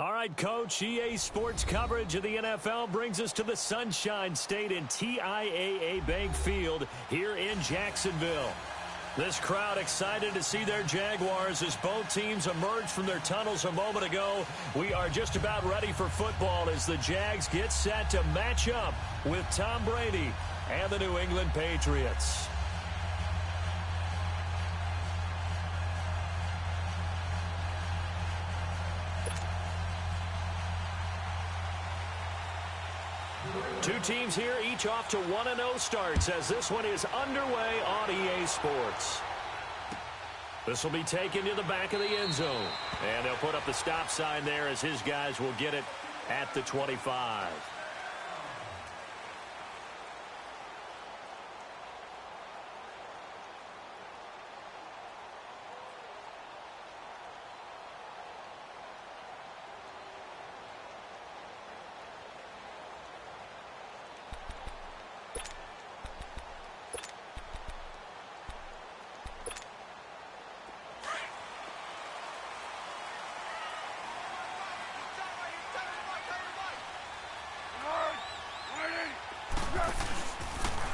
All right, Coach, EA Sports coverage of the NFL brings us to the Sunshine State in TIAA Bank Field here in Jacksonville. This crowd excited to see their Jaguars as both teams emerged from their tunnels a moment ago. We are just about ready for football as the Jags get set to match up with Tom Brady and the New England Patriots. Two teams here, each off to 1-0 starts as this one is underway on EA Sports. This will be taken to the back of the end zone. And they'll put up the stop sign there as his guys will get it at the 25.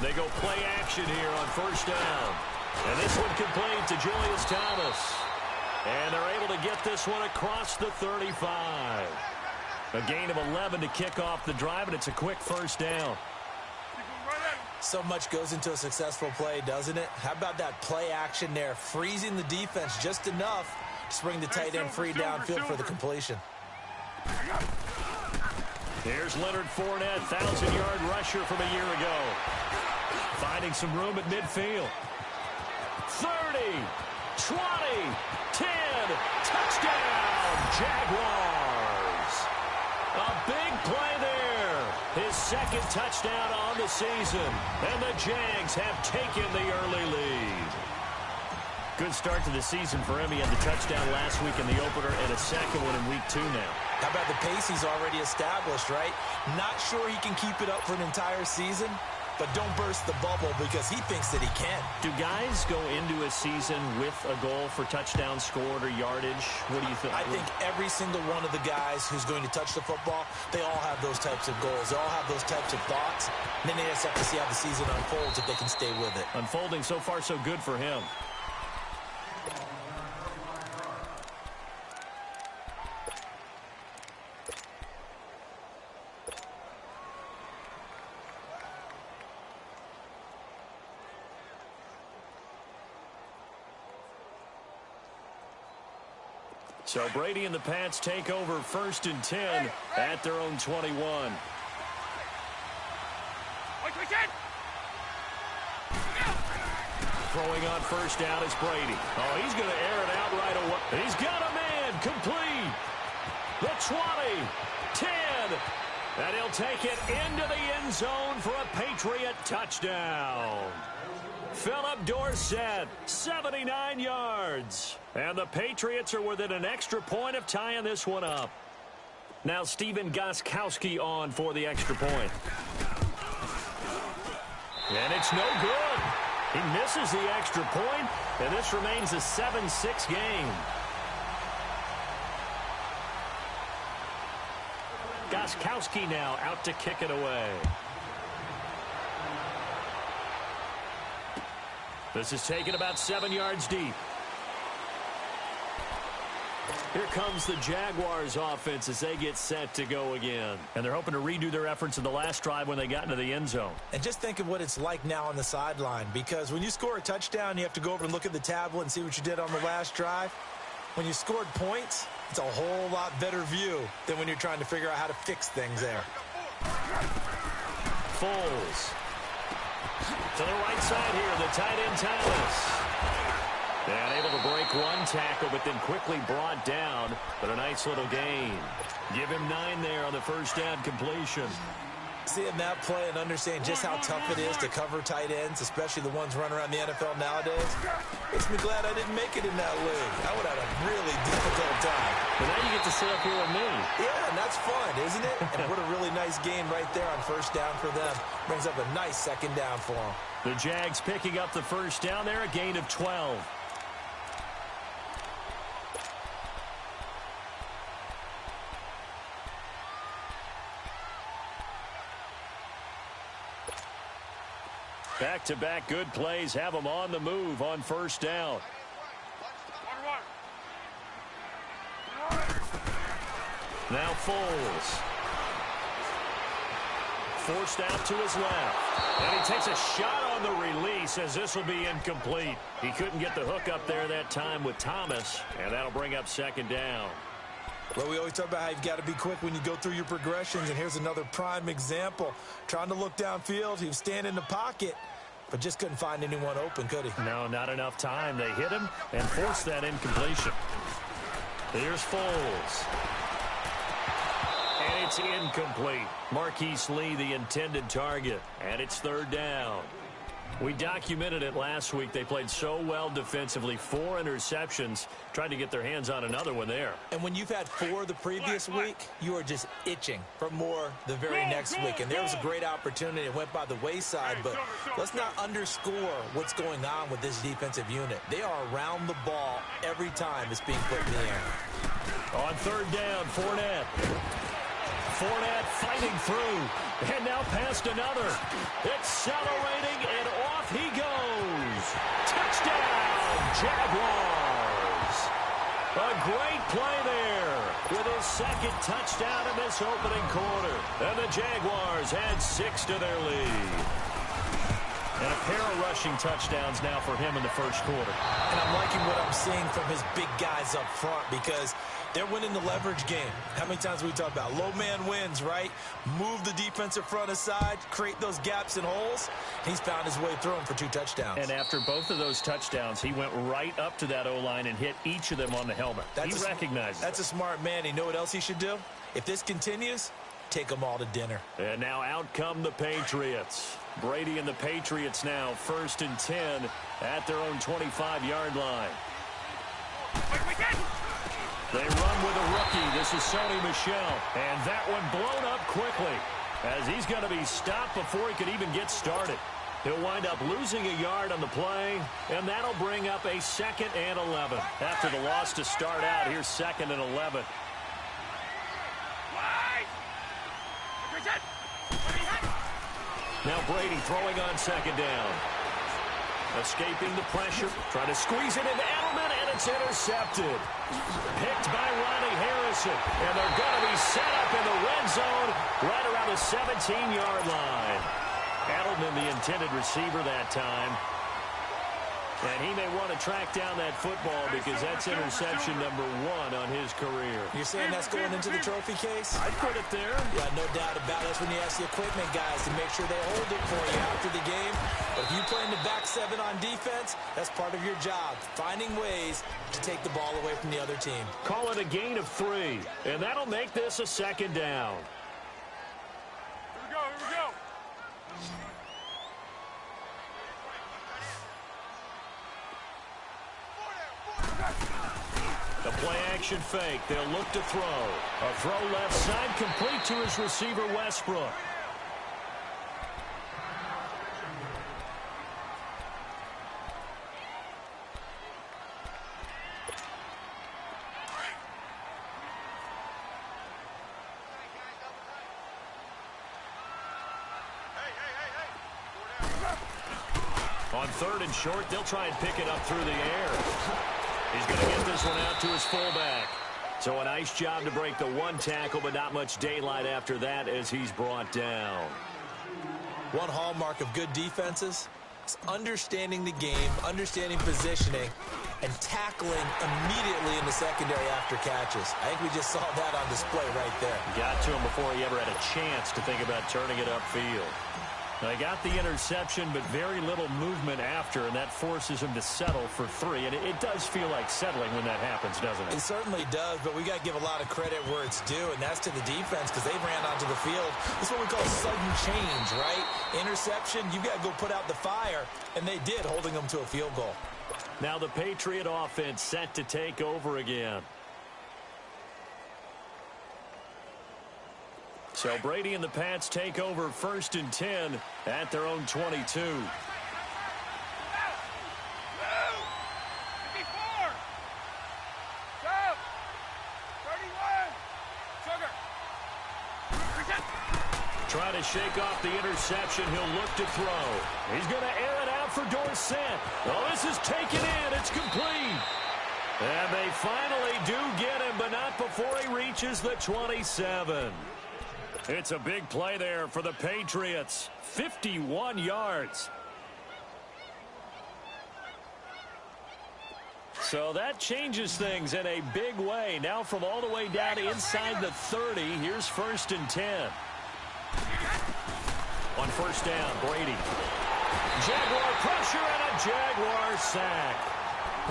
They go play action here on first down. And this one complete to Julius Thomas. And they're able to get this one across the 35. A gain of 11 to kick off the drive, and it's a quick first down. So much goes into a successful play, doesn't it? How about that play action there, freezing the defense just enough to bring the tight end free downfield for the completion. Here's Leonard Fournette, 1,000-yard rusher from a year ago. Finding some room at midfield. 30, 20, 10, touchdown, Jaguars. A big play there. His second touchdown on the season. And the Jags have taken the early lead. Good start to the season for him. He had the touchdown last week in the opener and a second one in week 2 now. How about the pace he's already established, right? Not sure he can keep it up for an entire season, but don't burst the bubble because he thinks that he can. Do guys go into a season with a goal for touchdown scored or yardage? What do you think? I think every single one of the guys who's going to touch the football, they all have those types of goals. They all have those types of thoughts. And then they just have to see how the season unfolds if they can stay with it. Unfolding so far so good for him. So Brady and the Pats take over 1st and 10 at their own 21. Throwing on first down is Brady. Oh, he's going to air it out right away. He's got a man complete. The 20, 10, and he'll take it into the end zone for a Patriot touchdown. Philip Dorsett, 79 yards. And the Patriots are within an extra point of tying this one up. Now Stephen Gostkowski on for the extra point. And it's no good. He misses the extra point, and this remains a 7-6 game. Gostkowski now out to kick it away. This is taken about 7 yards deep. Here comes the Jaguars offense as they get set to go again. And they're hoping to redo their efforts in the last drive when they got into the end zone. And just think of what it's like now on the sideline, because when you score a touchdown, you have to go over and look at the tablet and see what you did on the last drive. When you scored points, it's a whole lot better view than when you're trying to figure out how to fix things there. Foles. To the right side here, the tight end Thomas. And able to break one tackle, but then quickly brought down. But a nice little gain. Give him 9 there on the first down completion. Seeing that play and understand just how tough it is to cover tight ends, especially the ones running around the NFL nowadays, makes me glad I didn't make it in that league. I would have had a really difficult time. But now you get to sit up here with me. Yeah, and that's fun, isn't it? And what a really nice game right there on first down for them. Brings up a nice second down for them. The Jags picking up the first down there, a gain of 12. Back-to-back good plays have them on the move on first down. Now Foles. Forced out to his left. And he takes a shot on the release as this will be incomplete. He couldn't get the hook up there that time with Thomas, and that'll bring up second down. Well, we always talk about how you've got to be quick when you go through your progressions, and here's another prime example. Trying to look downfield, he was standing in the pocket, but just couldn't find anyone open, could he? No, not enough time. They hit him and forced that incompletion. Here's Foles. And it's incomplete. Marquise Lee, the intended target, and it's third down. We documented it last week. They played so well defensively. 4 interceptions. Tried to get their hands on another one there. And when you've had 4 the previous week, you are just itching for more the very next week. And there was a great opportunity. It went by the wayside. But let's not underscore what's going on with this defensive unit. They are around the ball every time it's being put in the air. On third down, Fournette. Fournette fighting through, and now past another. Accelerating, and off he goes. Touchdown, Jaguars. A great play there with his second touchdown in this opening quarter. And the Jaguars add 6 to their lead. And a pair of rushing touchdowns now for him in the first quarter. And I'm liking what I'm seeing from his big guys up front because they're winning the leverage game. How many times have we talked about low man wins, right? Move the defensive front aside, create those gaps and holes. He's found his way through them for 2 touchdowns. And after both of those touchdowns, he went right up to that O-line and hit each of them on the helmet. He recognized it. That's a smart man. You know what else he should do? If this continues, take them all to dinner. And now out come the Patriots. Brady and the Patriots now 1st and 10 at their own 25-yard line. They run with a rookie. This is Sony Michel. And that one blown up quickly as he's going to be stopped before he could even get started. He'll wind up losing a yard on the play, and that'll bring up a 2nd and 11. After the loss to start out, here's 2nd and 11. Now Brady throwing on 2nd down. Escaping the pressure. Trying to squeeze it into Edelman, and it's intercepted. Picked by Ronnie Harrison. And they're going to be set up in the red zone right around the 17-yard line. Edelman, the intended receiver that time. And he may want to track down that football because that's interception number 1 on his career. You're saying that's going into the trophy case? I'd put it there. Yeah, no doubt about it. That's when you ask the equipment guys to make sure they hold it for you after the game. But if you play in the back 7 on defense, that's part of your job, finding ways to take the ball away from the other team. Call it a gain of 3, and that'll make this a 2nd down. Here we go. The play-action fake. They'll look to throw. A throw left side complete to his receiver, Westbrook. On 3rd and short, they'll try and pick it up through the air. He's going to get this one out to his fullback. So a nice job to break the 1 tackle, but not much daylight after that as he's brought down. One hallmark of good defenses is understanding the game, understanding positioning, and tackling immediately in the secondary after catches. I think we just saw that on display right there. Got to him before he ever had a chance to think about turning it upfield. They got the interception, but very little movement after, and that forces him to settle for 3. And it does feel like settling when that happens, doesn't it? It certainly does, but we got to give a lot of credit where it's due, and that's to the defense because they ran onto the field. This is what we call sudden change, right? Interception, you got to go put out the fire, and they did, holding them to a field goal. Now the Patriot offense set to take over again. So Brady and the Pats take over 1st and 10 at their own 22. Trying to shake off the interception. He'll look to throw. He's going to air it out for Dorsett. Oh, this is taken in. It's complete. And they finally do get him, but not before he reaches the 27. It's a big play there for the Patriots. 51 yards. So that changes things in a big way. Now from all the way down inside the 30, here's 1st and 10. On first down, Brady. Jaguar pressure and a Jaguar sack.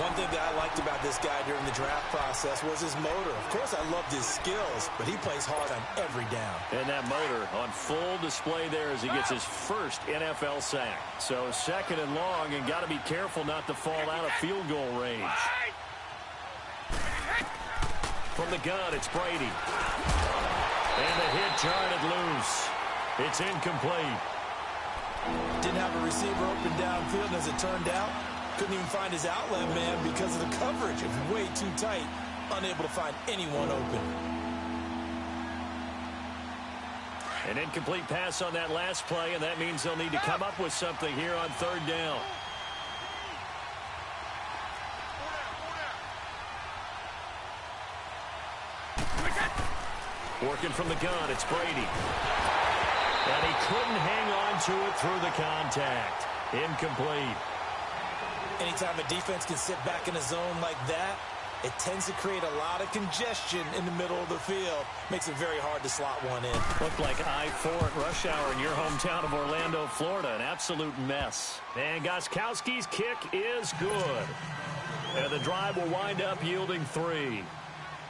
One thing that I liked about this guy during the draft process was his motor. Of course, I loved his skills, but he plays hard on every down. And that motor on full display there as he gets his first NFL sack. So 2nd and long, and got to be careful not to fall out of field goal range. From the gun, it's Brady. And the hit jarred it loose. It's incomplete. Didn't have a receiver open downfield, as it turned out. Couldn't even find his outlet man because of the coverage. It was way too tight. Unable to find anyone open. An incomplete pass on that last play, and that means they'll need to come up with something here on 3rd down. Working from the gun, it's Brady. And he couldn't hang on to it through the contact. Incomplete. Anytime a defense can sit back in a zone like that, it tends to create a lot of congestion in the middle of the field. Makes it very hard to slot one in. Looked like I-4 at rush hour in your hometown of Orlando, Florida. An absolute mess. And Gostkowski's kick is good. And the drive will wind up yielding 3.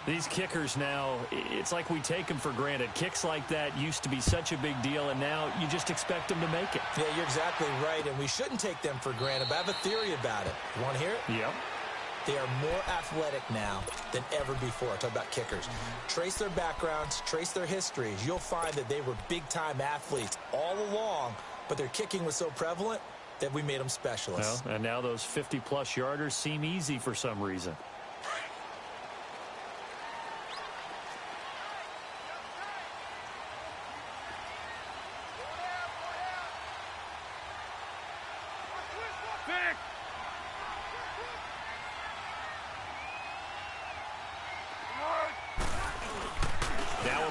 These kickers now, it's like we take them for granted. Kicks like that used to be such a big deal, and now you just expect them to make it. Yeah, you're exactly right, and we shouldn't take them for granted, but I have a theory about it. You want to hear it? Yep. They are more athletic now than ever before. I talk about kickers. Trace their backgrounds, trace their histories. You'll find that they were big-time athletes all along, but their kicking was so prevalent that we made them specialists. Well, and now those 50-plus yarders seem easy for some reason.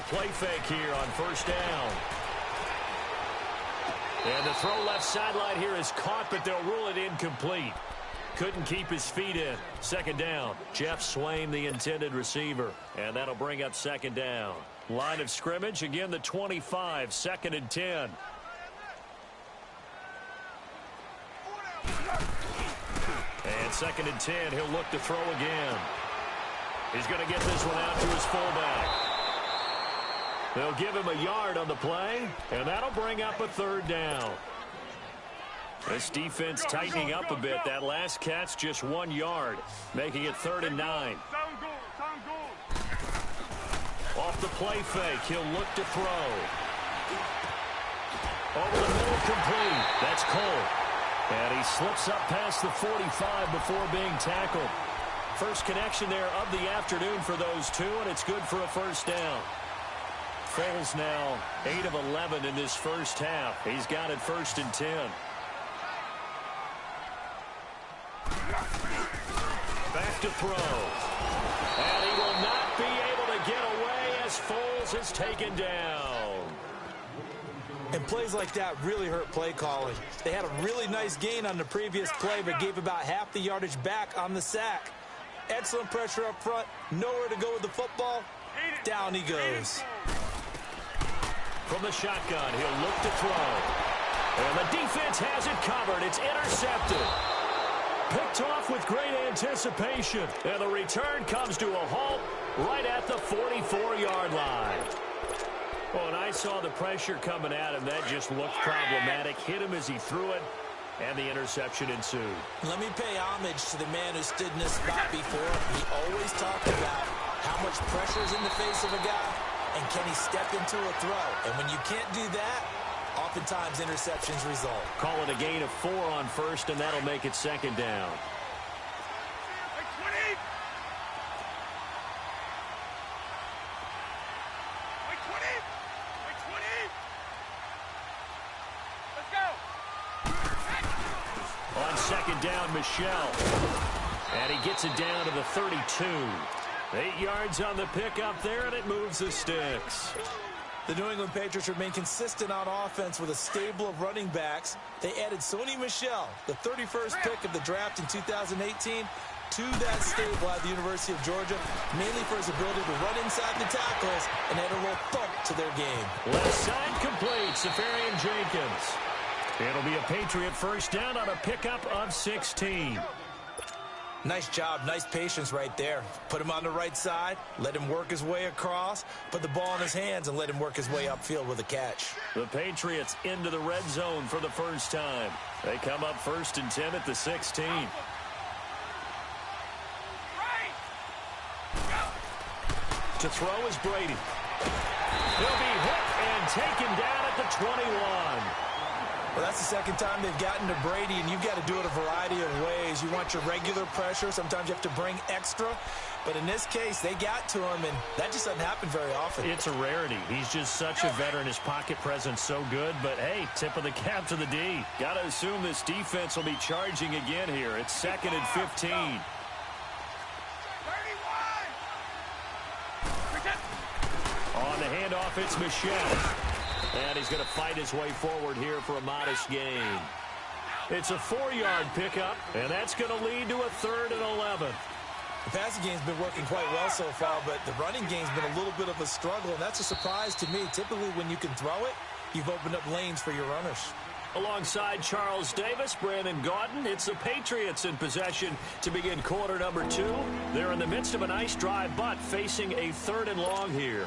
Play fake here on 1st down. And the throw left sideline here is caught, but they'll rule it incomplete. Couldn't keep his feet in. 2nd down. Jeff Swain, the intended receiver. And that'll bring up 2nd down. Line of scrimmage, again the 25, 2nd and 10. And 2nd and 10, he'll look to throw again. He's going to get this one out to his fullback. They'll give him a yard on the play, and that'll bring up a 3rd down. This defense tightening up a bit. That last catch just 1 yard, making it 3rd and 9. Off the play fake, he'll look to throw. Over the middle, complete. That's Cole. And he slips up past the 45 before being tackled. First connection there of the afternoon for those two, and it's good for a 1st down. Foles now 8 of 11 in this first half. He's got it 1st and 10. Back to throw. And he will not be able to get away as Foles is taken down. And plays like that really hurt play calling. They had a really nice gain on the previous play, but gave about half the yardage back on the sack. Excellent pressure up front. Nowhere to go with the football. Down he goes. From the shotgun, he'll look to throw. And the defense has it covered. It's intercepted. Picked off with great anticipation. And the return comes to a halt right at the 44-yard line. Well, and I saw the pressure coming at him. That just looked problematic. Hit him as he threw it, and the interception ensued. Let me pay homage to the man who stood in this spot before. He always talked about how much pressure is in the face of a guy. And can he step into a throw? And when you can't do that, oftentimes interceptions result. Call it a gain of 4 on 1st, and that'll make it 2nd down. Michel. And he gets it down to the 32. 8 yards on the pickup there, and it moves the sticks. The New England Patriots remain consistent on offense with a stable of running backs. They added Sony Michel, the 31st pick of the draft in 2018, to that stable at the University of Georgia, mainly for his ability to run inside the tackles and add a little thump to their game. Left side complete, Safarian Jenkins. It'll be a Patriot first down on a pickup of 16. Nice job, nice patience right there. Put him on the right side, let him work his way across, put the ball in his hands, and let him work his way upfield with a catch. The Patriots into the red zone for the first time. They come up 1st and 10 at the 16. To throw is Brady. He'll be hit and taken down at the 21. Well, that's the second time they've gotten to Brady, and you've got to do it a variety of ways. You want your regular pressure. Sometimes you have to bring extra. But in this case, they got to him, and that just doesn't happen very often. It's a rarity. He's just such a veteran. His pocket presence so good. But, hey, tip of the cap to the D. Got to assume this defense will be charging again here. It's 2nd and 15. On the handoff, it's Michel. And he's going to fight his way forward here for a modest gain. It's a 4-yard pickup, and that's going to lead to a 3rd and 11. The passing game's been working quite well so far, but the running game's been a little bit of a struggle, and that's a surprise to me. Typically, when you can throw it, you've opened up lanes for your runners. Alongside Charles Davis, Brandon Gaudin, it's the Patriots in possession to begin quarter number 2. They're in the midst of a nice drive, but facing a 3rd and long here.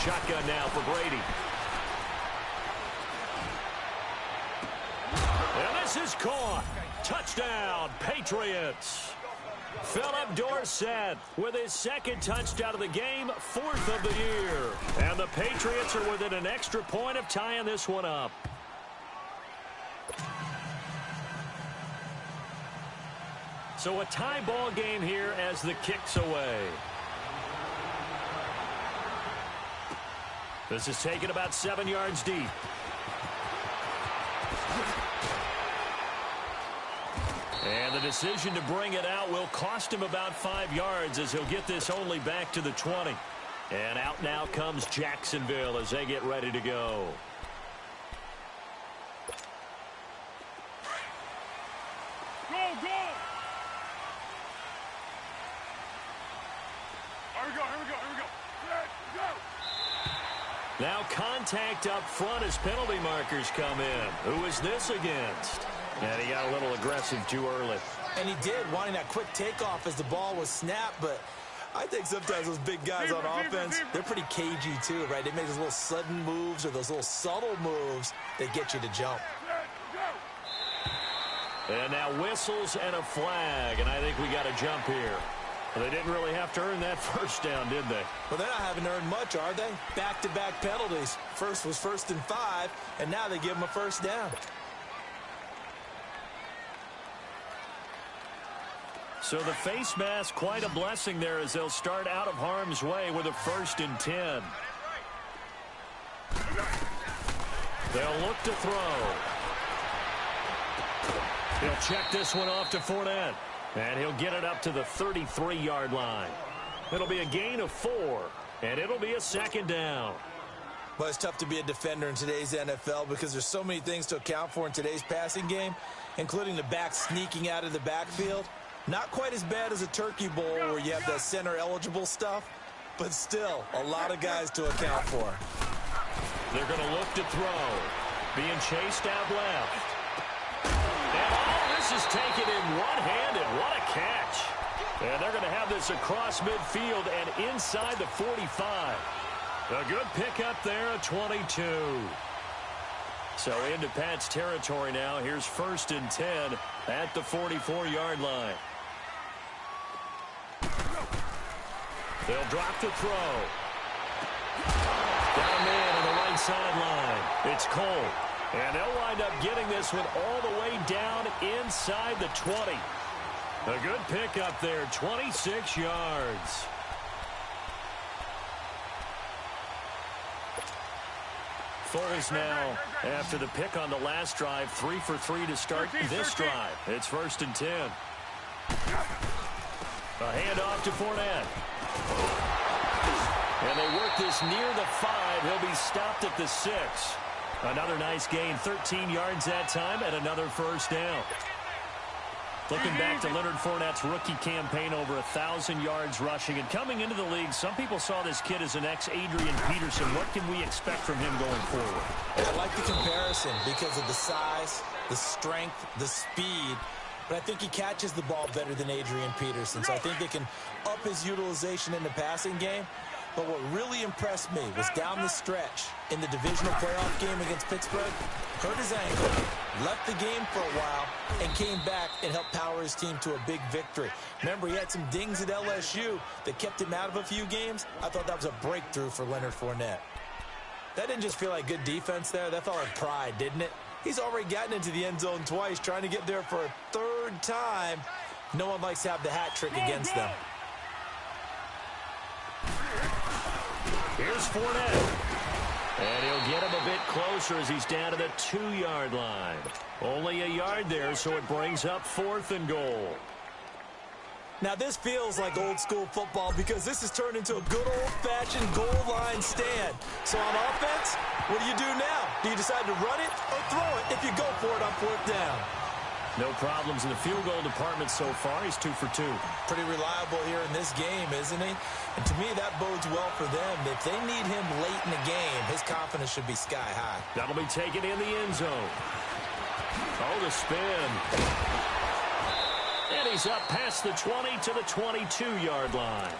Shotgun now for Brady. And this is caught. Touchdown, Patriots. Philip Dorsett with his 2nd touchdown of the game, 4th of the year. And the Patriots are within an extra point of tying this one up. So a tie ball game here as the kick's away. This is taken about 7 yards deep. And the decision to bring it out will cost him about 5 yards as he'll get this only back to the 20. And out now comes Jacksonville as they get ready to go. Go, go! Here we go, here we go, here we go. Let's go! Now contact up front as penalty markers come in. Who is this against? And he got a little aggressive too early. And he did, wanting that quick takeoff as the ball was snapped, but I think sometimes those big guys on offense, they're pretty cagey too, right? They make those little sudden moves or those little subtle moves that get you to jump. And now whistles and a flag, and I think we got a jump here. Well, they didn't really have to earn that first down, did they? Well, they're not having earned much, are they? Back-to-back penalties. First was 1st and 5, and now they give them a first down. So the face mask, quite a blessing there as they'll start out of harm's way with a 1st and 10. They'll look to throw. He'll check this one off to Fournette. And he'll get it up to the 33-yard line. It'll be a gain of 4, and it'll be a 2nd down. Well, it's tough to be a defender in today's NFL because there's so many things to account for in today's passing game, including the back sneaking out of the backfield. Not quite as bad as a turkey bowl where you have that center-eligible stuff, but still a lot of guys to account for. They're going to look to throw. Being chased out left. And all this is taken in one-handed. What a catch. And they're going to have this across midfield and inside the 45. A good pickup there at 22. So into Pat's territory now. Here's 1st and 10 at the 44-yard line. They'll drop the throw. Got a man on the right sideline. It's Cole. And they'll wind up getting this one all the way down inside the 20. A good pickup there, 26 yards. Foles now, after the pick on the last drive, 3 for 3 to start this drive. It's 1st and 10. A handoff to Fournette. And they work this near the 5. He'll be stopped at the 6. Another nice gain, 13 yards that time, and another first down. Looking back to Leonard Fournette's rookie campaign, over 1,000 yards rushing. And coming into the league, some people saw this kid as an ex-Adrian Peterson. What can we expect from him going forward? I like the comparison because of the size, the strength, the speed. But I think he catches the ball better than Adrian Peterson. So I think they can up his utilization in the passing game. But what really impressed me was down the stretch in the divisional playoff game against Pittsburgh, hurt his ankle, left the game for a while, and came back and helped power his team to a big victory. Remember, he had some dings at LSU that kept him out of a few games. I thought that was a breakthrough for Leonard Fournette. That didn't just feel like good defense there. That felt like pride, didn't it? He's already gotten into the end zone twice, trying to get there for a 3rd time. No one likes to have the hat trick against them. Here's Fournette. And he'll get him a bit closer as he's down to the 2-yard line. Only a yard there, so it brings up 4th and goal. Now, this feels like old-school football because this has turned into a good old-fashioned goal line stand. So on offense, what do you do now? Do you decide to run it or throw it if you go for it on 4th down? No problems in the field goal department so far. He's 2 for 2. Pretty reliable here in this game, isn't he? And to me, that bodes well for them. If they need him late in the game, his confidence should be sky high. That'll be taken in the end zone. Oh, the spin. And he's up past the 20 to the 22-yard line.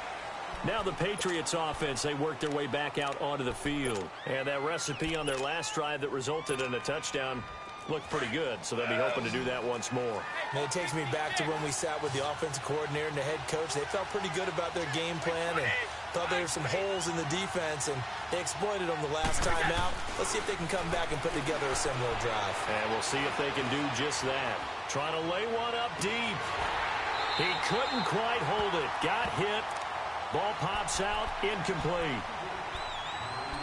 Now the Patriots offense, they work their way back out onto the field. And that recipe on their last drive that resulted in a touchdown looked pretty good, so they'll be hoping to do that once more. And it takes me back to when we sat with the offensive coordinator and the head coach. They felt pretty good about their game plan and thought there were some holes in the defense, and they exploited them the last time out. Let's see if they can come back and put together a similar drive. And we'll see if they can do just that. Trying to lay one up deep. He couldn't quite hold it. Got hit. Ball pops out. Incomplete.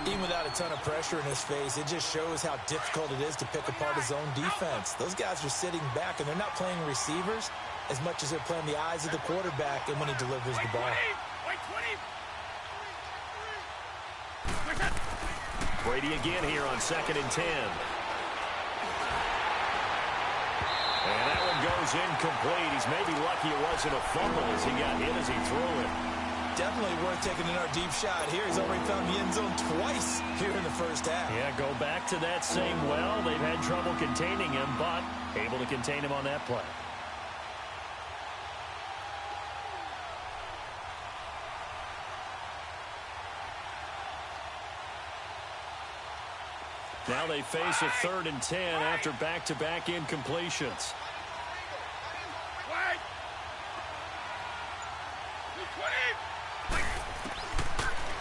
Even without a ton of pressure in his face, it just shows how difficult it is to pick apart his own defense. Those guys are sitting back, and they're not playing receivers as much as they're playing the eyes of the quarterback and when he delivers the ball. Brady again here on 2nd and 10. And that one goes incomplete. He's maybe lucky it wasn't a fumble as he got hit as he threw it. Definitely worth taking another deep shot here. He's already found the end zone twice here in the first half. Yeah, go back to that same well. They've had trouble containing him, but able to contain him on that play. Now they face a 3rd and 10 after back-to-back incompletions.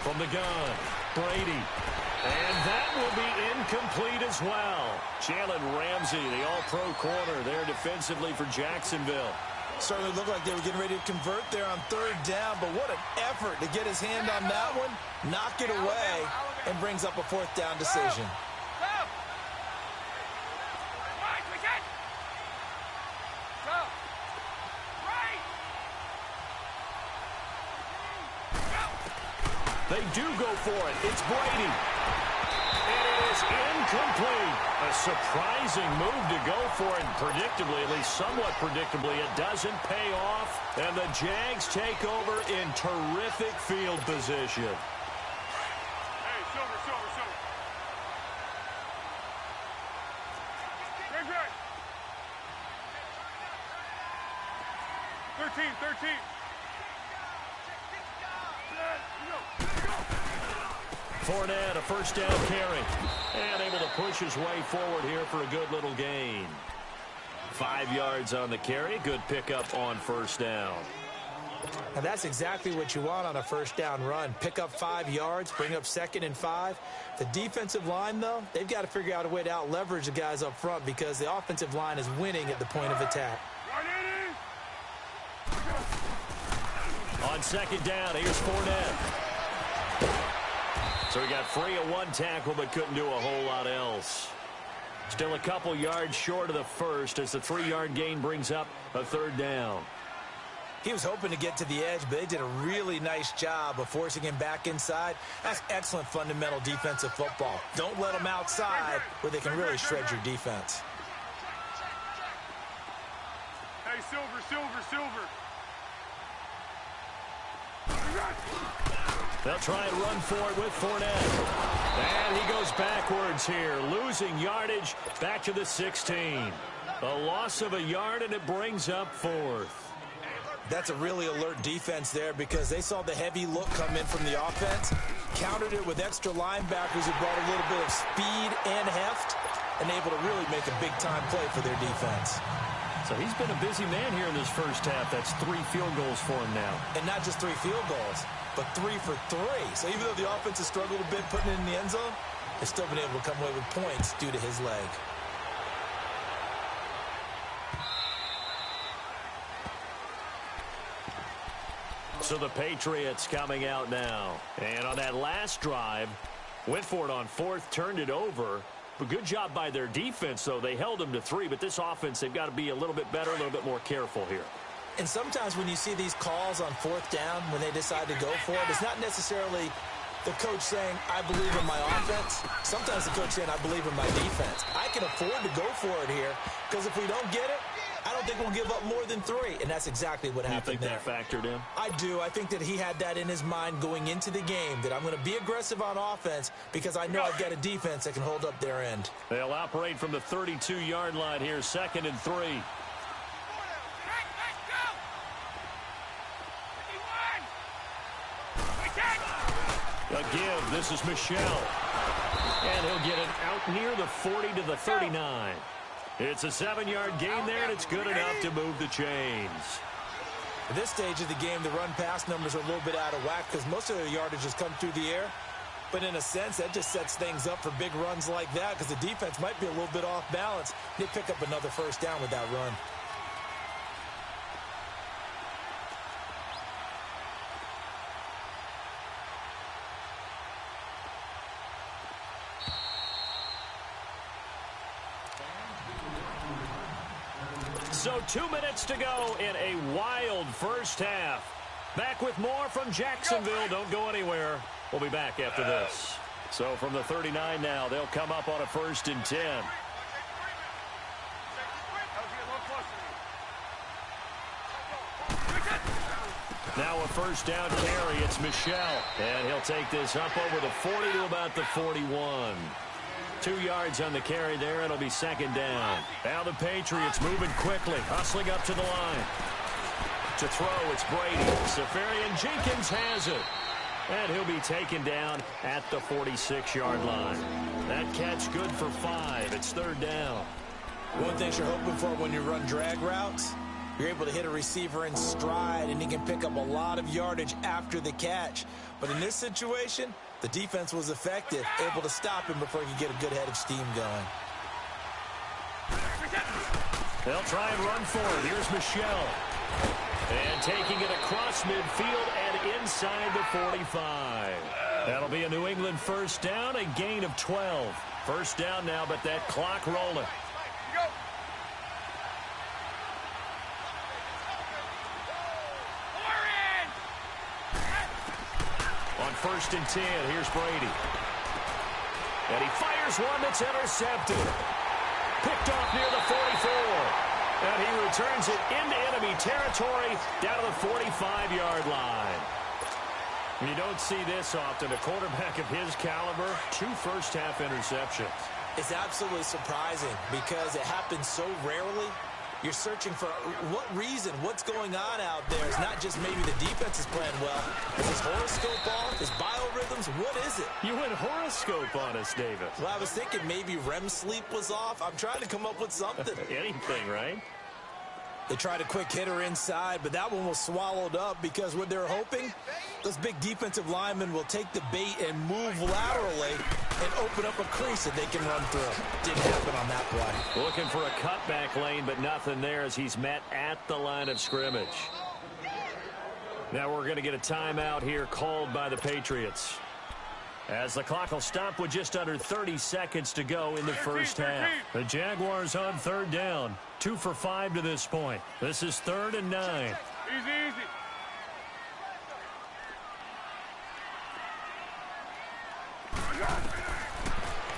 From the gun, Brady. And that will be incomplete as well. Jalen Ramsey, the all-pro corner there defensively for Jacksonville. Certainly looked like they were getting ready to convert there on 3rd down, but what an effort to get his hand on that one, knock it away, and brings up a 4th down decision. They do go for it. It's Brady. And it is incomplete. A surprising move to go for it. Predictably, at least somewhat predictably, it doesn't pay off. And the Jags take over in terrific field position. Hey, Silver. Great. 13. Fournette, a first down carry. And able to push his way forward here for a good little gain. 5 yards on the carry. Good pickup on 1st down. And that's exactly what you want on a first down run. Pick up 5 yards, bring up 2nd and 5. The defensive line, though, they've got to figure out a way to out-leverage the guys up front because the offensive line is winning at the point of attack. On 2nd down, here's Fournette. So he got free of 1 tackle but couldn't do a whole lot else. Still a couple yards short of the first as the 3-yard gain brings up a 3rd down. He was hoping to get to the edge, but they did a really nice job of forcing him back inside. That's excellent fundamental defensive football. Don't let them outside where they can really shred your defense. Hey, Silver. They'll try and run for it with Fournette. And he goes backwards here, losing yardage back to the 16. A loss of a yard, and it brings up 4th. That's a really alert defense there because they saw the heavy look come in from the offense, countered it with extra linebackers who brought a little bit of speed and heft, and able to really make a big-time play for their defense. So he's been a busy man here in this first half. That's 3 field goals for him now. And not just 3 field goals, but 3 for 3. So even though the offense has struggled a bit putting it in the end zone, they've still been able to come away with points due to his leg. So the Patriots coming out now. And on that last drive, went for it on 4th, turned it over. But good job by their defense, though. They held them to 3, but this offense, they've got to be a little bit better, a little bit more careful here. And sometimes when you see these calls on 4th down, when they decide to go for it, it's not necessarily the coach saying, I believe in my offense. Sometimes the coach saying, I believe in my defense. I can afford to go for it here because if we don't get it, I don't think we'll give up more than 3, and that's exactly what happened there. You think that factored in? I do. I think that he had that in his mind going into the game, that I'm going to be aggressive on offense because I know I've got a defense that can hold up their end. They'll operate from the 32-yard line here, 2nd and 3. A give. This is Michel. And he'll get it out near the 40 to the 39. It's a 7-yard gain there, and it's good enough to move the chains. At this stage of the game, the run-pass numbers are a little bit out of whack because most of their yardage has come through the air. But in a sense, that just sets things up for big runs like that because the defense might be a little bit off balance. They pick up another 1st down with that run. So 2 minutes to go in a wild first half. Back with more from Jacksonville. Don't go anywhere. We'll be back after this. So from the 39 now, they'll come up on a 1st and 10. Now a 1st down carry. It's Michel. And he'll take this up over the 40 to about the 41. 2 yards on the carry there. It'll be 2nd down. Now the Patriots moving quickly, hustling up to the line. To throw, it's Brady. Safarian Jenkins has it. And he'll be taken down at the 46-yard line. That catch good for 5. It's 3rd down. One thing you're hoping for when you run drag routes, you're able to hit a receiver in stride, and he can pick up a lot of yardage after the catch. But in this situation, the defense was effective, able to stop him before he could get a good head of steam going. They'll try and run for it. Here's Michel. And taking it across midfield and inside the 45. That'll be a New England 1st down, a gain of 12. 1st down now, but that clock rolling. On 1st and 10, here's Brady. And he fires one that's intercepted. Picked off near the 44. And he returns it into enemy territory down to the 45-yard line. You don't see this often. A quarterback of his caliber, 2 first-half interceptions. It's absolutely surprising because it happens so rarely. You're searching for what reason, what's going on out there. It's not just maybe the defense is playing well. Is his horoscope off? His biorhythms? What is it? You went horoscope on us, David. Well, I was thinking maybe REM sleep was off. I'm trying to come up with something. Anything, right? They tried a quick hitter inside, but that one was swallowed up because what they're hoping, those big defensive linemen will take the bait and move laterally and open up a crease that they can run through. Didn't happen on that play. Looking for a cutback lane, but nothing there as he's met at the line of scrimmage. Now we're going to get a timeout here called by the Patriots, as the clock will stop with just under 30 seconds to go in the first half. The Jaguars on third down. 2 for 5 to this point. This is 3rd and 9. Easy, easy.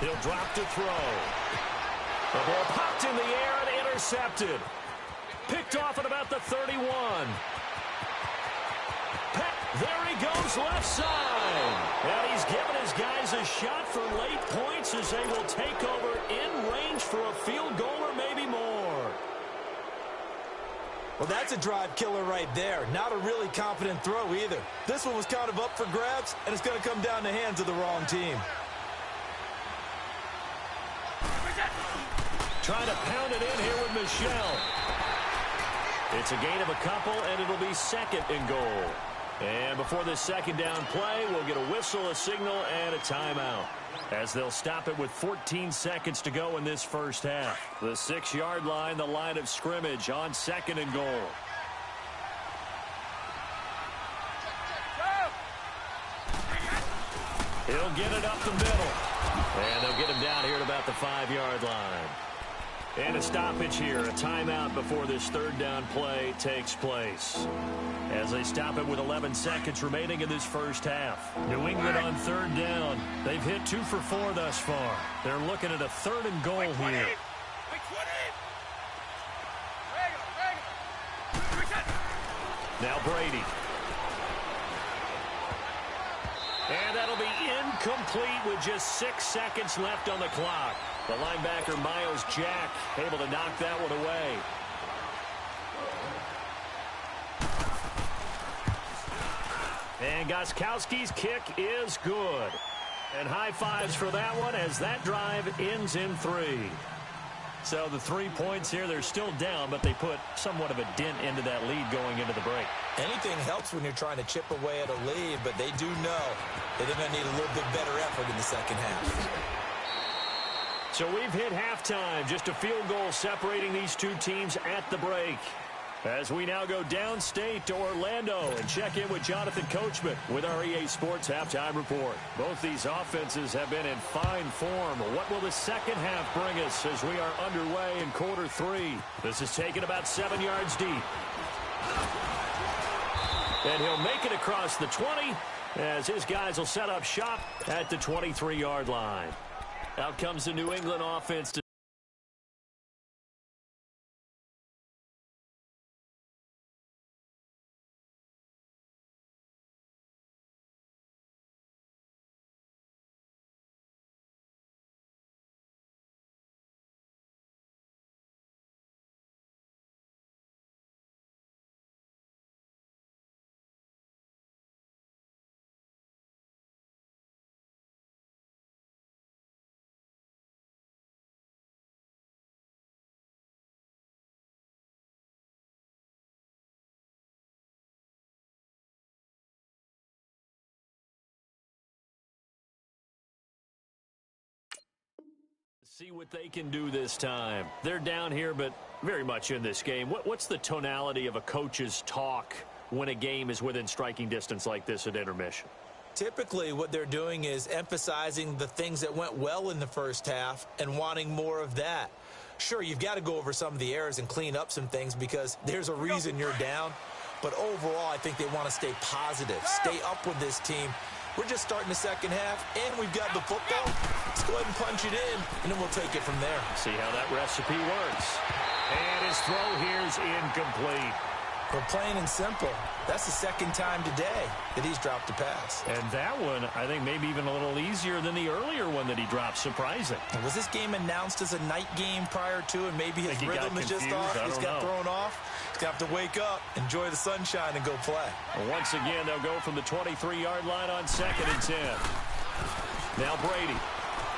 He'll drop to throw. The ball popped in the air and intercepted. Picked off at about the 31. There he goes, left side. And he's given his guys a shot for late points as they will take over in range for a field goal or maybe more. Well, that's a drive killer right there. Not a really confident throw either. This one was kind of up for grabs, and it's going to come down the hands of the wrong team. Trying to pound it in here with Michelle. It's a gain of a couple, and it'll be 2nd and goal. And before this second down play, we'll get a whistle, a signal, and a timeout, as they'll stop it with 14 seconds to go in this first half. The 6-yard line, the line of scrimmage on 2nd and goal. He'll get it up the middle. And they'll get him down here at about the 5-yard line. And a stoppage here, a timeout before this 3rd down play takes place, as they stop it with 11 seconds remaining in this first half. New England on 3rd down. They've hit 2 for 4 thus far. They're looking at a 3rd and goal here. Now Brady. And that'll be incomplete with just 6 seconds left on the clock. The linebacker, Miles Jack, able to knock that one away. And Gostkowski's kick is good. And high fives for that one as that drive ends in 3. So the 3 points here, they're still down, but they put somewhat of a dent into that lead going into the break. Anything helps when you're trying to chip away at a lead, but they do know that they're going to need a little bit better effort in the second half. So we've hit halftime, just a field goal separating these two teams at the break. As we now go downstate to Orlando and check in with Jonathan Coachman with our EA Sports Halftime Report. Both these offenses have been in fine form. What will the second half bring us as we are underway in quarter 3? This is taken about 7 yards deep. And he'll make it across the 20 as his guys will set up shop at the 23-yard line. Out comes the New England offense to see what they can do this time. They're down here, but very much in this game. What's the tonality of a coach's talk when a game is within striking distance like this at intermission? Typically, what they're doing is emphasizing the things that went well in the first half and wanting more of that. Sure, you've got to go over some of the errors and clean up some things because there's a reason you're down. But overall, I think they want to stay positive, stay up with this team. We're just starting the second half, and we've got the football. Let's go ahead and punch it in, and then we'll take it from there. See how that recipe works. And his throw here's incomplete. For plain and simple, that's the second time today that he's dropped a pass. And that one, I think, maybe even a little easier than the earlier one that he dropped. Surprising. And was this game announced as a night game prior to, and maybe his rhythm is just off? He's got thrown off. He's going to have to wake up, enjoy the sunshine, and go play. Well, once again, they'll go from the 23-yard line on 2nd and 10. Now Brady.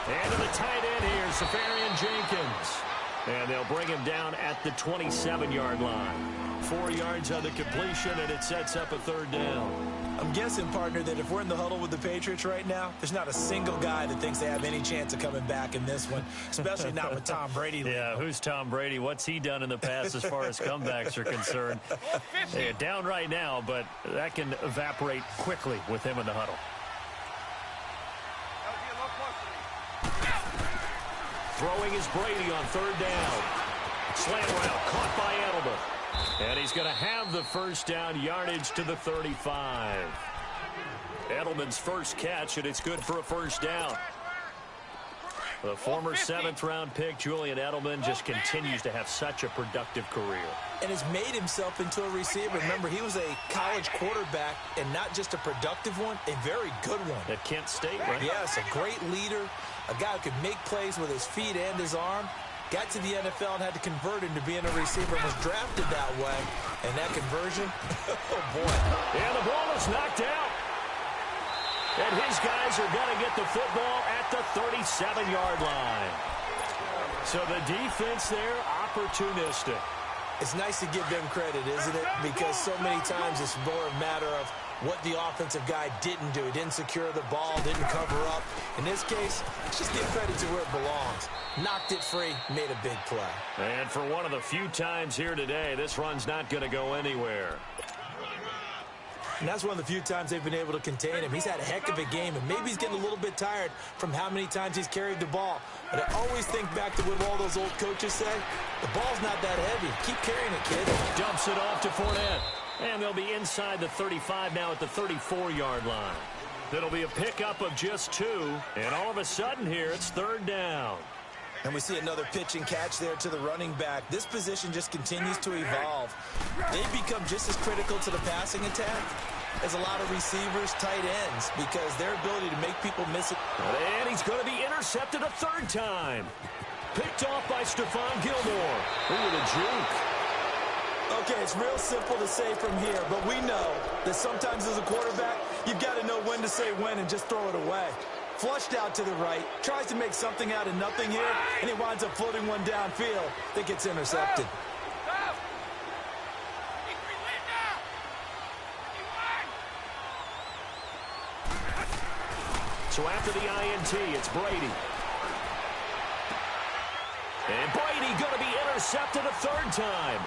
And to the tight end here, Safarian Jenkins. And they'll bring him down at the 27-yard line. 4 yards on the completion, and it sets up a third down. I'm guessing, partner, that if we're in the huddle with the Patriots right now, there's not a single guy that thinks they have any chance of coming back in this one, especially not with Tom Brady. Yeah, who's Tom Brady? What's he done in the past as far as comebacks are concerned? They're down right now, but that can evaporate quickly with him in the huddle. Throwing is Brady on third down. Slant route caught by Edelman. And he's going to have the first down, yardage to the 35. Edelman's first catch, and it's good for a first down. The former 7th-round pick, Julian Edelman, just continues to have such a productive career. And has made himself into a receiver. Remember, he was a college quarterback, and not just a productive one, a very good one. At Kent State, right? Yes, a great leader, a guy who could make plays with his feet and his arm. Got to the NFL and had to convert into being a receiver and was drafted that way. And that conversion, oh, boy. And the ball is knocked out. And his guys are going to get the football at the 37-yard line. So the defense there, opportunistic. It's nice to give them credit, isn't it? Because so many times it's more a matter of what the offensive guy didn't do. He didn't secure the ball, didn't cover up. In this case, let's just give credit to where it belongs. Knocked it free, made a big play. And for one of the few times here today, this run's not going to go anywhere. And that's one of the few times they've been able to contain him. He's had a heck of a game, and maybe he's getting a little bit tired from how many times he's carried the ball. But I always think back to what all those old coaches say. The ball's not that heavy. Keep carrying it, kid. Dumps it off to Fournette. And they'll be inside the 35 now at the 34-yard line. That'll be a pickup of just 2. And all of a sudden here, it's third down. And we see another pitch and catch there to the running back. This position just continues to evolve. They've become just as critical to the passing attack as a lot of receivers, tight ends, because their ability to make people miss it. And he's going to be intercepted a third time. Picked off by Stephon Gilmore. Ooh, the juke. Okay, it's real simple to say from here, but we know that sometimes as a quarterback, you've got to know when to say when and just throw it away. Flushed out to the right, tries to make something out of nothing here, and he winds up floating one downfield that gets intercepted. So after the INT, it's Brady. And Brady going to be intercepted a third time.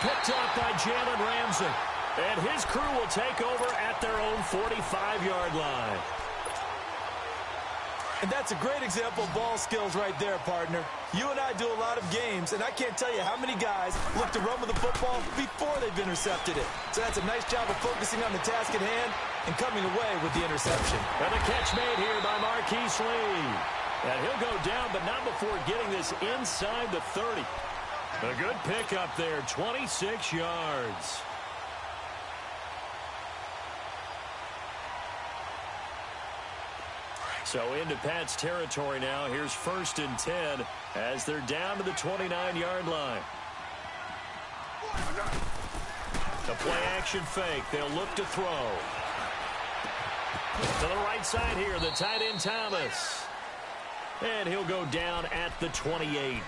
Picked off by Jalen Ramsey. And his crew will take over at their own 45-yard line. And that's a great example of ball skills right there, partner. You and I do a lot of games, and I can't tell you how many guys look to run with the football before they've intercepted it. So that's a nice job of focusing on the task at hand and coming away with the interception. And the catch made here by Marquise Lee. And he'll go down, but not before getting this inside the 30. A good pickup there, 26 yards. So into Pat's territory now. Here's 1st and 10 as they're down to the 29-yard line. The play-action fake. They'll look to throw. To the right side here, the tight end Thomas. And he'll go down at the 28.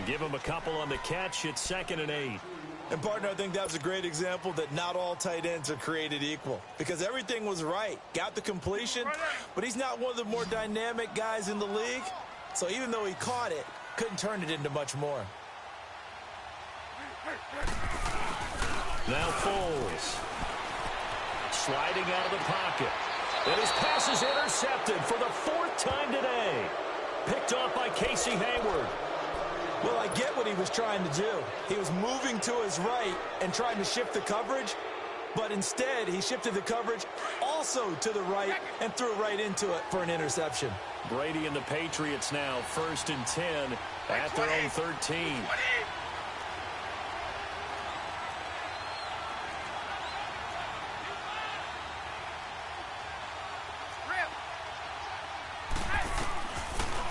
Give him a couple on the catch. It's 2nd and 8. And, partner, I think that was a great example that not all tight ends are created equal because everything was right. Got the completion, but he's not one of the more dynamic guys in the league. So even though he caught it, couldn't turn it into much more. Now Foles. Sliding out of the pocket. And his pass is intercepted for the 4th time today. Picked off by Casey Hayward. Well, I get what he was trying to do. He was moving to his right and trying to shift the coverage, but instead he shifted the coverage also to the right and threw right into it for an interception. Brady and the Patriots now 1st and 10 at their own 13.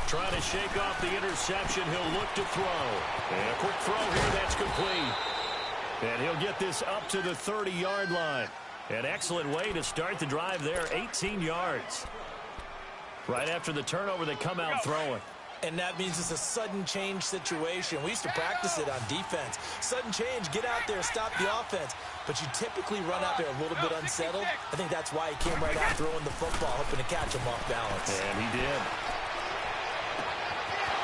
Trying to shake off the interception. He'll look to throw. And a quick throw here. That's complete. And he'll get this up to the 30-yard line. An excellent way to start the drive there. 18 yards. Right after the turnover, they come out throwing. And that means it's a sudden change situation. We used to practice it on defense. Sudden change, get out there, stop the offense. But you typically run out there a little bit unsettled. I think that's why he came right out throwing the football, hoping to catch him off balance. And he did.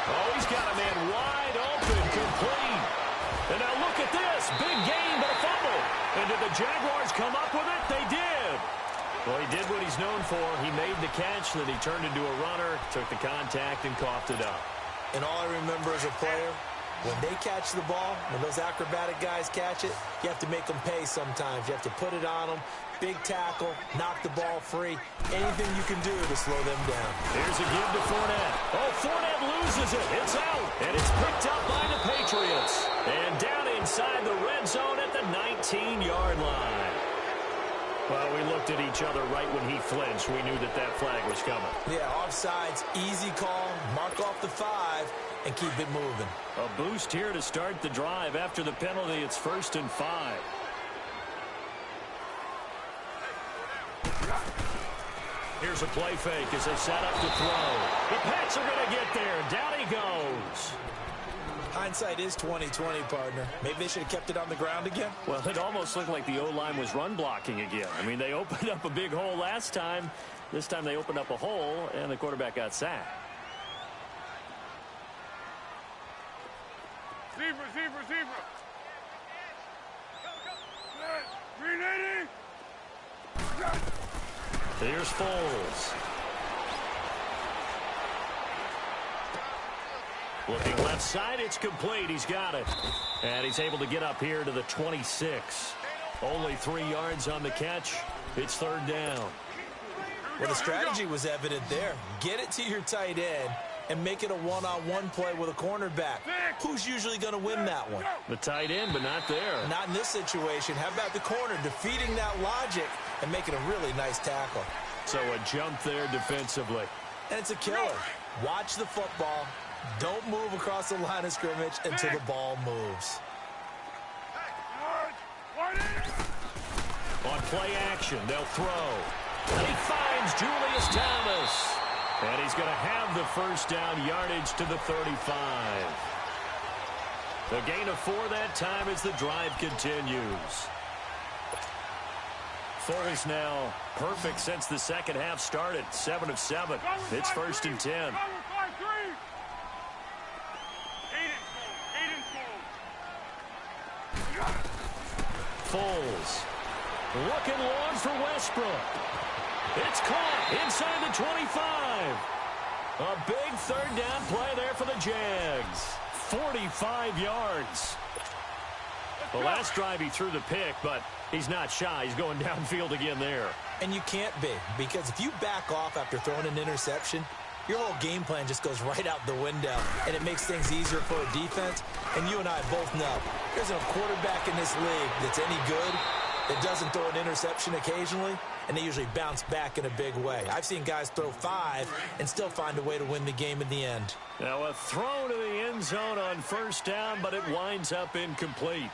Oh, he's got a man wide open, complete. And now look at this. Big gain, but a fumble. And did the Jaguars come up with it? They did. Well, he did what he's known for. He made the catch, then he turned into a runner, took the contact, and coughed it up. And all I remember as a player, when they catch the ball, when those acrobatic guys catch it, you have to make them pay sometimes. You have to put it on them, big tackle, knock the ball free, anything you can do to slow them down. Here's a give to Fournette. Oh, Fournette loses it. It's out, and it's picked up by the Patriots. And down inside the red zone at the 19-yard line. Well, we looked at each other right when he flinched. We knew that that flag was coming. Yeah, offsides, easy call, mark off the 5, and keep it moving. A boost here to start the drive. After the penalty, it's 1st and 5. Here's a play fake as they set up to throw. The Pats are going to get there. Down he goes. Hindsight is 20/20, partner. Maybe they should have kept it on the ground again. Well, it almost looked like the O-line was run blocking again. I mean, they opened up a big hole last time. This time they opened up a hole, and the quarterback got sacked. Zebra. Green 80. Here's Foles. Looking left side, it's complete. He's got it. And he's able to get up here to the 26. Only 3 yards on the catch. It's 3rd down. Well, the strategy was evident there. Get it to your tight end and make it a one-on-one play with a cornerback. Who's usually going to win that one? The tight end, but not there. Not in this situation. How about the corner defeating that logic and making a really nice tackle? So a jump there defensively. And it's a killer. Watch the football. Don't move across the line of scrimmage until the ball moves. On play action, they'll throw. And he finds Julius Thomas. And he's going to have the 1st down, yardage to the 35. The gain of 4 that time as the drive continues. Foles now perfect since the second half started. 7 of 7. It's 1st and 10. Foles looking long for Westbrook. It's caught inside the 25. A big 3rd down play there for the Jags. 45 yards. The last drive he threw the pick, but he's not shy. He's going downfield again there. And you can't be, because if you back off after throwing an interception, your whole game plan just goes right out the window, and it makes things easier for a defense. And you and I both know there's no quarterback in this league that's any good that doesn't throw an interception occasionally, and they usually bounce back in a big way. I've seen guys throw 5 and still find a way to win the game in the end. Now a throw to the end zone on 1st down, but it winds up incomplete.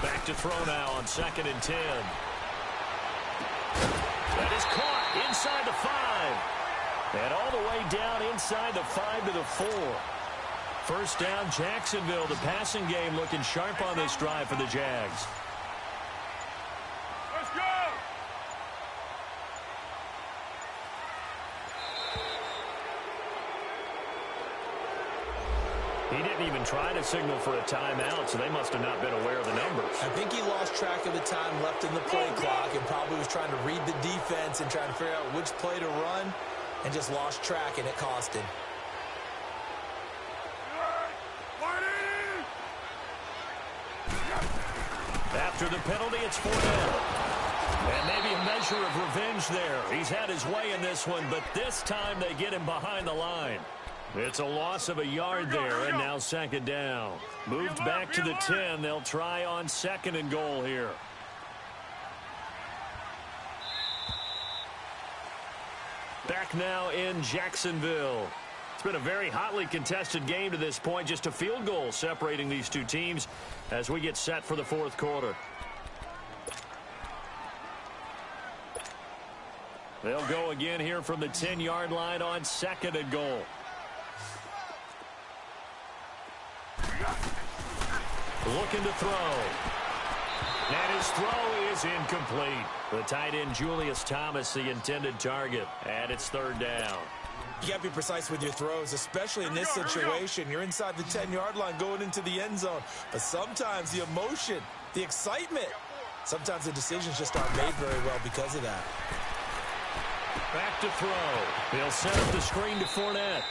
Back to throw now on 2nd and 10. That is caught inside the 5. And all the way down inside the 5 to the 4. 1st down, Jacksonville. The passing game looking sharp on this drive for the Jags. Let's go. He didn't even try to signal for a timeout, so they must have not been aware of the numbers. I think he lost track of the time left in the play clock and probably was trying to read the defense and trying to figure out which play to run and just lost track, and it cost him. After the penalty, it's Fournette. And maybe a measure of revenge there. He's had his way in this one, but this time they get him behind the line. It's a loss of a yard there, and now 2nd down. Moved back to the 10. They'll try on 2nd and goal here. Back now in Jacksonville. It's been a very hotly contested game to this point. Just a field goal separating these two teams as we get set for the 4th quarter. They'll go again here from the 10-yard line on 2nd and goal. Looking to throw. And his throw is incomplete. The tight end, Julius Thomas, the intended target. And it's 3rd down. You got to be precise with your throws, especially in this situation. You're inside the 10-yard line going into the end zone. But sometimes the emotion, the excitement, sometimes the decisions just aren't made very well because of that. Back to throw. He'll set up the screen to Fournette.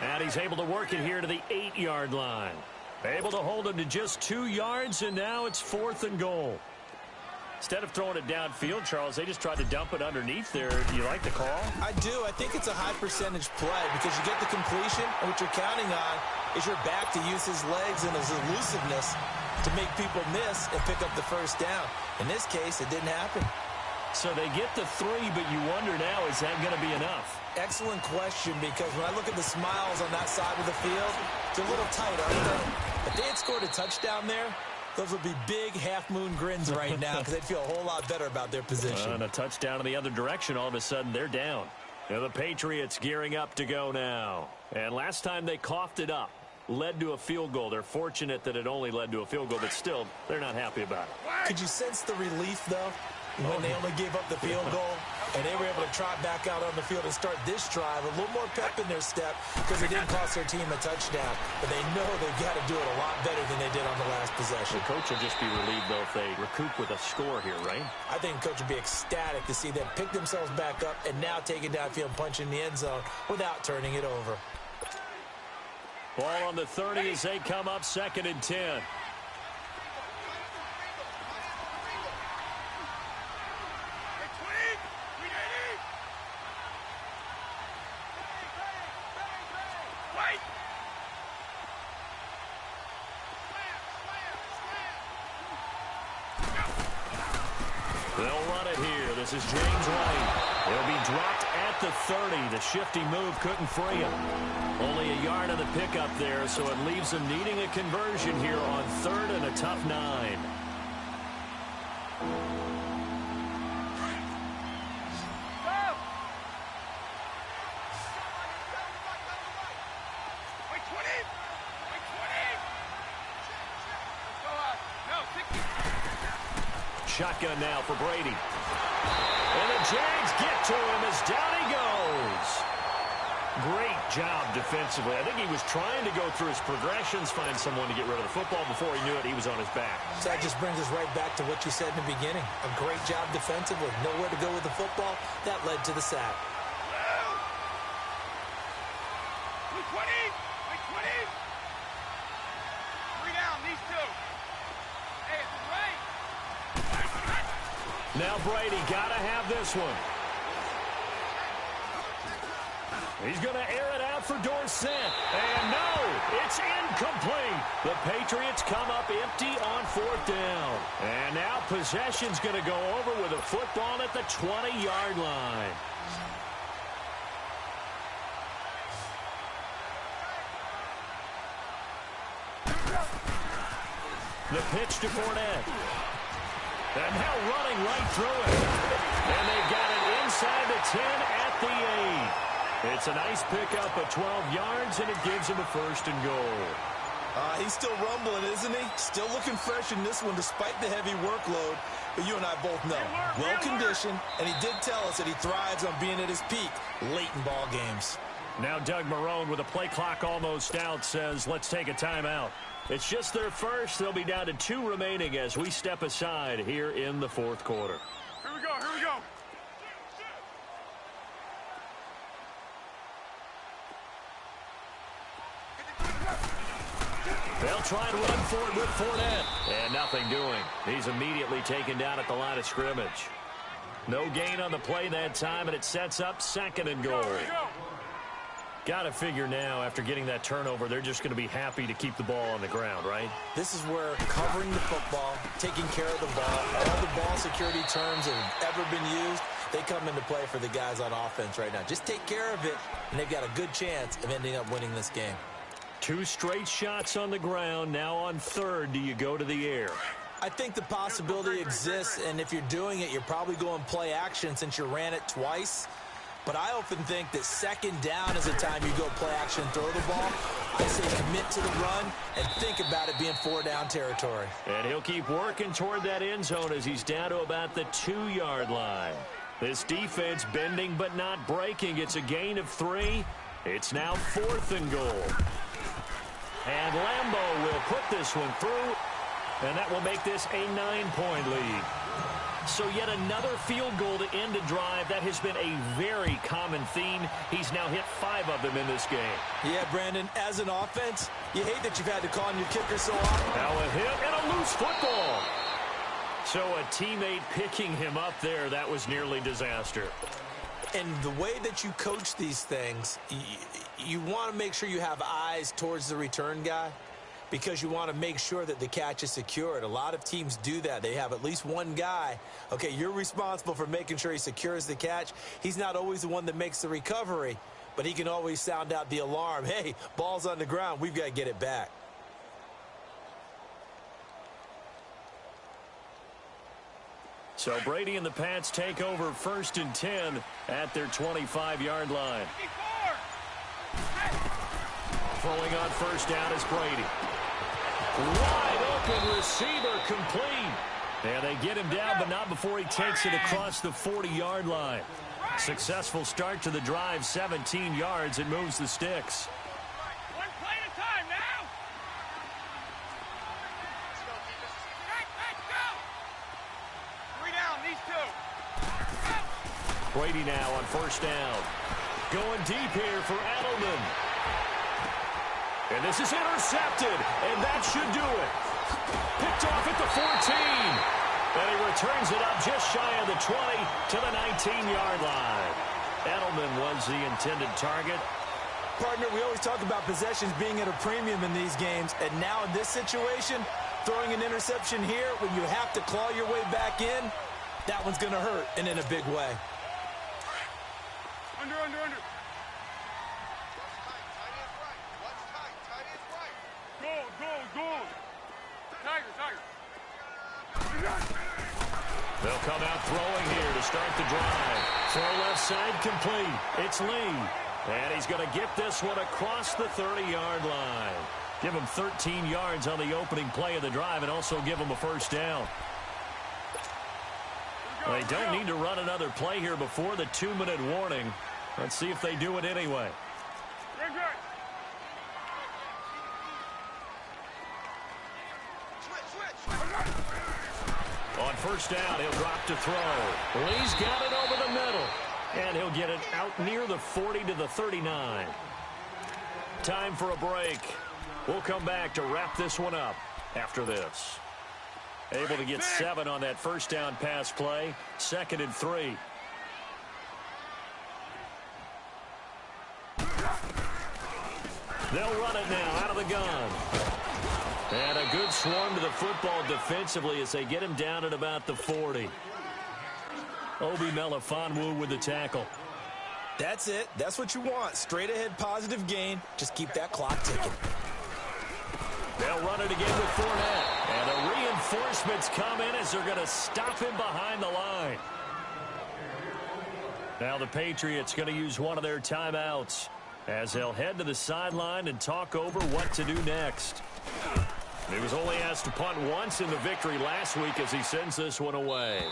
And he's able to work it here to the 8-yard line. Able to hold him to just 2 yards, and now it's 4th and goal. Instead of throwing it downfield, Charles, they just tried to dump it underneath there. Do you like the call? I do. I think it's a high-percentage play because you get the completion, and what you're counting on is your back to use his legs and his elusiveness to make people miss and pick up the 1st down. In this case, it didn't happen. So they get the 3, but you wonder now, is that going to be enough? Excellent question, because when I look at the smiles on that side of the field, it's a little tight, aren't they? If they had scored a touchdown there, those would be big half-moon grins right now because they'd feel a whole lot better about their position. And a touchdown in the other direction, all of a sudden they're down. Now the Patriots gearing up to go now. And last time they coughed it up, led to a field goal. They're fortunate that it only led to a field goal, but still, they're not happy about it. Could you sense the relief, though, when they only gave up the field goal and they were able to trot back out on the field and start this drive, a little more pep in their step because it didn't cost their team a touchdown. But they know they've got to do it a lot better than they did on the last possession. The coach will just be relieved, though, if they recoup with a score here, right? I think the coach would be ecstatic to see them pick themselves back up and now take it downfield and punch in the end zone without turning it over. Ball on the 30 as they come up 2nd and 10. They'll run it here. This is James White. He'll be dropped at the 30. The shifty move couldn't free him. Only a yard on the pickup there, so it leaves him needing a conversion here on 3rd and a tough 9. Shotgun now for Brady. And the Jags get to him as down he goes. Great job defensively. I think he was trying to go through his progressions, find someone to get rid of the football. Before he knew it, he was on his back. So that just brings us right back to what you said in the beginning. A great job defensively. Nowhere to go with the football. That led to the sack. 20! 20! 3 down, these 2. Hey, it's right. Now Brady got to have this one. He's going to air it out for Dorsett. And no, it's incomplete. The Patriots come up empty on 4th down. And now possession's going to go over with a football at the 20-yard line. The pitch to Fournette. And now running right through it. And they've got it inside the 10 at the 8. It's a nice pickup of 12 yards, and it gives him a 1st and goal. He's still rumbling, isn't he? Still looking fresh in this one despite the heavy workload. But you and I both know, well-conditioned, and he did tell us that he thrives on being at his peak late in ball games. Now Doug Marrone, with the play clock almost out, says, let's take a timeout. It's just their first. They'll be down to 2 remaining as we step aside here in the 4th quarter. Here we go, here we go. They'll try and run for it with Fournette. And nothing doing. He's immediately taken down at the line of scrimmage. No gain on the play that time, and it sets up 2nd and goal. Got to figure now, after getting that turnover, they're just going to be happy to keep the ball on the ground, right? This is where covering the football, taking care of the ball, all the ball security terms that have ever been used, they come into play for the guys on offense right now. Just take care of it, and they've got a good chance of ending up winning this game. 2 straight shots on the ground. Now on 3rd, do you go to the air? I think the possibility exists, and if you're doing it, you're probably going play action since you ran it twice. But I often think that second down is the time you go play action and throw the ball. I say commit to the run and think about it being 4-down territory. And he'll keep working toward that end zone as he's down to about the 2-yard line. This defense bending but not breaking. It's a gain of 3. It's now 4th and goal. And Lambeau will put this one through, and that will make this a 9-point lead. So yet another field goal to end a drive. That has been a very common theme. He's now hit 5 of them in this game. Yeah, Brandon, as an offense, you hate that you've had to call on your kicker so often. Now a hit and a loose football. So a teammate picking him up there, that was nearly disaster. And the way that you coach these things, you want to make sure you have eyes towards the return guy because you want to make sure that the catch is secured. A lot of teams do that. They have at least one guy. Okay, you're responsible for making sure he secures the catch. He's not always the one that makes the recovery, but he can always sound out the alarm. Hey, ball's on the ground. We've got to get it back. So Brady and the Pats take over 1st and 10 at their 25-yard line. Throwing on 1st down is Brady. Wide open receiver complete. And they get him down, but not before he takes it across the 40-yard line. Successful start to the drive, 17 yards. It moves the sticks. One play at a time now. Let's go. 3 down, these 2. Brady now on 1st down. Going deep here for Edelman. And this is intercepted, and that should do it. Picked off at the 14. And he returns it up just shy of the 20 to the 19-yard line. Edelman was the intended target. Partner, we always talk about possessions being at a premium in these games, and now in this situation, throwing an interception here when you have to claw your way back in, that one's going to hurt, and in a big way. Under. Go. Tiger. They'll come out throwing here to start the drive. Throw left side complete. It's Lee. And he's going to get this one across the 30-yard line. Give him 13 yards on the opening play of the drive and also give him a 1st down. They don't need to run another play here before the 2-minute warning. Let's see if they do it anyway. On 1st down, he'll drop to throw. Lee's got it over the middle. And he'll get it out near the 40 to the 39. Time for a break. We'll come back to wrap this one up after this. Able to get 7 on that 1st down pass play. 2nd and 3. They'll run it now out of the gun. And a good swarm to the football defensively as they get him down at about the 40. Obi Melifonwu with the tackle. That's it. That's what you want. Straight ahead positive gain. Just keep that clock ticking. They'll run it again with Fournette. And the reinforcements come in as they're going to stop him behind the line. Now the Patriots going to use one of their timeouts as they'll head to the sideline and talk over what to do next. He was only asked to punt once in the victory last week as he sends this one away.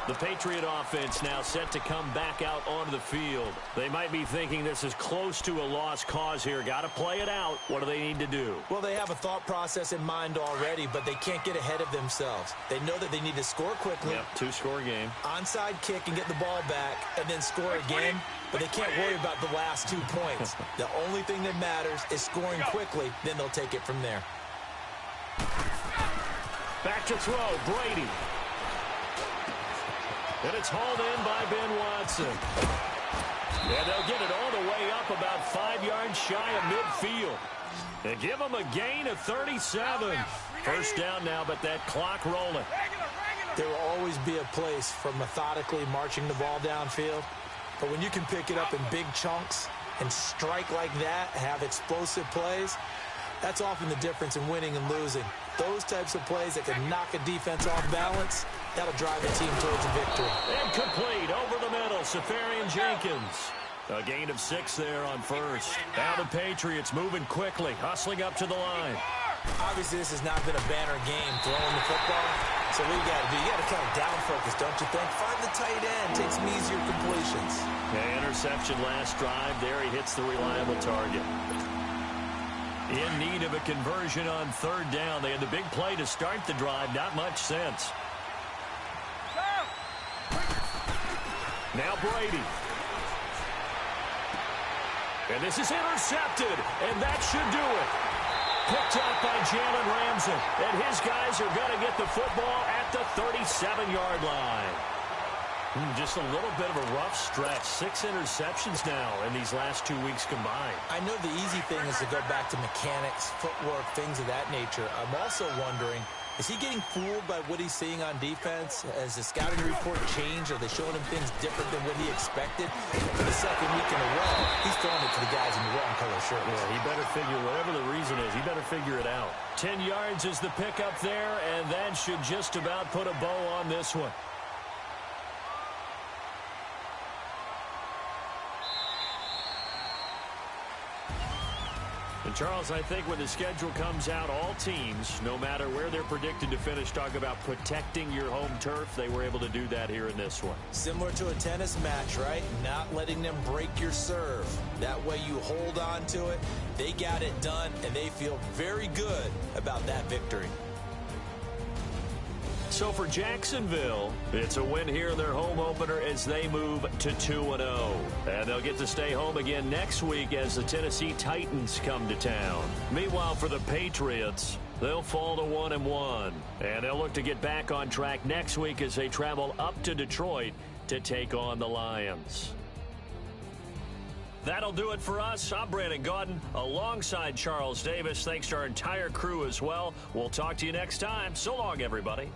The Patriot offense now set to come back out onto the field. They might be thinking this is close to a lost cause here. Got to play it out. What do they need to do? Well, they have a thought process in mind already, but they can't get ahead of themselves. They know that they need to score quickly. Yep, 2-score game. Onside kick and get the ball back and then score again. But they can't worry about the last 2 points. The only thing that matters is scoring quickly. Then they'll take it from there. Back to throw. Brady. And it's hauled in by Ben Watson. And they'll get it all the way up about 5 yards shy of midfield. They give them a gain of 37. 1st down now, but that clock rolling. There will always be a place for methodically marching the ball downfield. But when you can pick it up in big chunks and strike like that, have explosive plays, That's often the difference in winning and losing. Those types of plays that can knock a defense off balance, that'll drive a team towards a victory. Incomplete over the middle. Safarian Jenkins. A gain of 6 there on first. Now the Patriots moving quickly, hustling up to the line. Obviously, this has not been a banner game throwing the football. So what you got to do, you got to kind of down focus, don't you think? Find the tight end, take some easier completions. Yeah, interception last drive. There he hits the reliable target. In need of a conversion on 3rd down. They had the big play to start the drive. Not much sense. Now Brady. And this is intercepted, and that should do it. Picked up by Jalen Ramsey, and his guys are going to get the football at the 37-yard line. Just a little bit of a rough stretch. 6 interceptions now in these last 2 weeks combined. I know the easy thing is to go back to mechanics, footwork, things of that nature. I'm also wondering, is he getting fooled by what he's seeing on defense? Has the scouting report changed? Are they showing him things different than what he expected? For the 2nd week in a row, he's throwing it to the guys in the wrong color shirt. Yeah, he better figure, whatever the reason is, he better figure it out. 10 yards is the pickup there, and that should just about put a bow on this one. And Charles, I think when the schedule comes out, all teams, no matter where they're predicted to finish, talk about protecting your home turf. They were able to do that here in this one. Similar to a tennis match, right? Not letting them break your serve. That way you hold on to it. They got it done, and they feel very good about that victory. So for Jacksonville, it's a win here in their home opener as they move to 2-0. And they'll get to stay home again next week as the Tennessee Titans come to town. Meanwhile, for the Patriots, they'll fall to 1-1. And they'll look to get back on track next week as they travel up to Detroit to take on the Lions. That'll do it for us. I'm Brandon Gaudin alongside Charles Davis. Thanks to our entire crew as well. We'll talk to you next time. So long, everybody.